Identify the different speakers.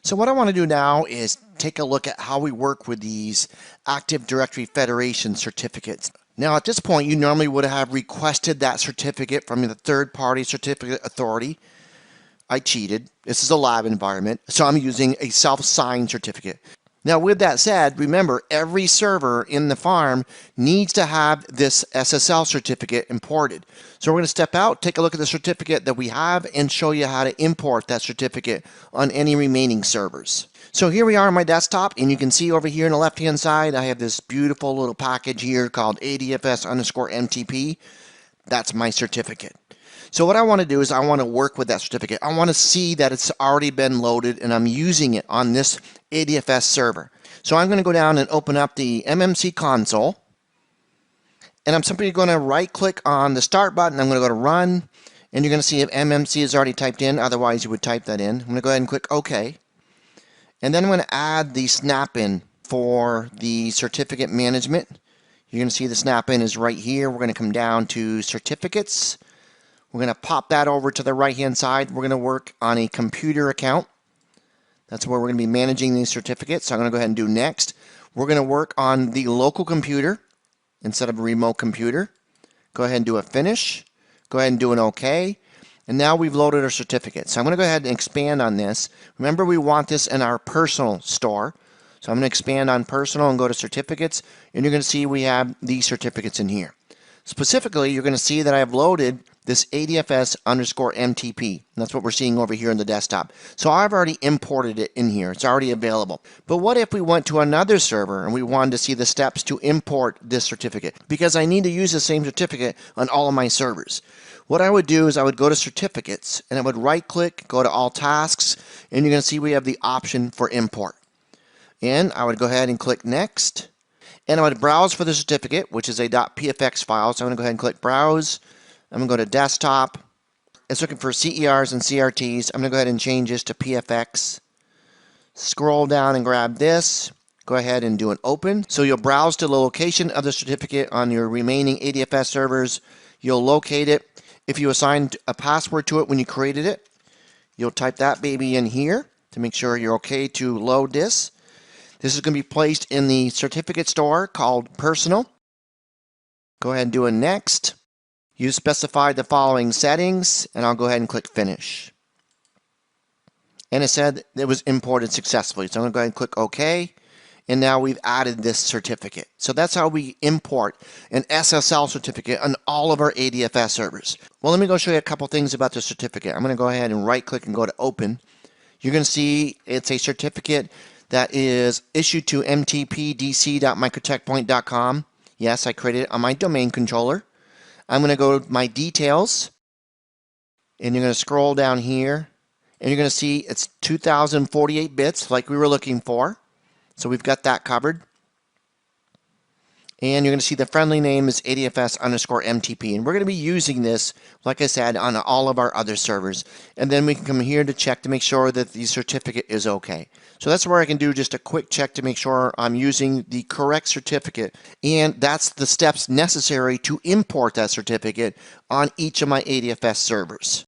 Speaker 1: So what I want to do now is take a look at how we work with these Active Directory Federation certificates. Now at this point, you normally would have requested that certificate from the third-party certificate authority. I cheated. This is a lab environment, so I'm using a self-signed certificate. Now with that said, remember every server in the farm needs to have this SSL certificate imported. So we're going to step out, take a look at the certificate that we have, and show you how to import that certificate on any remaining servers. So here we are on my desktop, and you can see over here on the left-hand side, I have this beautiful little package here called ADFS_MTP. That's my certificate. So what I want to do is I want to work with that certificate. I want to see that it's already been loaded and I'm using it on this ADFS server. So I'm going to go down and open up the MMC console. And I'm simply going to right click on the start button. I'm going to go to run. And you're going to see if MMC is already typed in. Otherwise you would type that in. I'm going to go ahead and click OK. And then I'm going to add the snap-in for the certificate management. You're going to see the snap-in is right here. We're going to come down to certificates. We're going to pop that over to the right-hand side. We're going to work on a computer account. That's where we're going to be managing these certificates. So I'm going to go ahead and do next. We're going to work on the local computer instead of a remote computer. Go ahead and do a finish. Go ahead and do an OK. And now we've loaded our certificate. So I'm going to go ahead and expand on this. Remember, we want this in our personal store. So I'm going to expand on personal and go to certificates. And you're going to see we have these certificates in here. Specifically, you're going to see that I've loaded this ADFS_MTP. And that's what we're seeing over here in the desktop. So I've already imported it in here. It's already available. But what if we went to another server and we wanted to see the steps to import this certificate? Because I need to use the same certificate on all of my servers. What I would do is I would go to certificates and I would right click, go to all tasks, and you're going to see we have the option for import. And I would go ahead and click next. And I would browse for the certificate, which is a .pfx file. So I'm going to go ahead and click Browse. I'm going to go to Desktop. It's looking for CERs and CRTs. I'm going to go ahead and change this to PFX. Scroll down and grab this. Go ahead and do an Open. So you'll browse to the location of the certificate on your remaining ADFS servers. You'll locate it. If you assigned a password to it when you created it, you'll type that baby in here to make sure you're okay to load this. This is going to be placed in the certificate store called Personal. Go ahead and do a Next. You specified the following settings, and I'll go ahead and click Finish. And it said it was imported successfully. So I'm going to go ahead and click OK. And now we've added this certificate. So that's how we import an SSL certificate on all of our ADFS servers. Well, let me go show you a couple things about the certificate. I'm going to go ahead and right click and go to Open. You're going to see it's a certificate that is issued to mtpdc.microcheckpoint.com. Yes, I created it on my domain controller. I'm going to go to my details, and you're going to scroll down here, and you're going to see it's 2048 bits like we were looking for. So we've got that covered. And you're going to see the friendly name is ADFS_MTP. And we're going to be using this, like I said, on all of our other servers. And then we can come here to check to make sure that the certificate is okay. So that's where I can do just a quick check to make sure I'm using the correct certificate. And that's the steps necessary to import that certificate on each of my ADFS servers.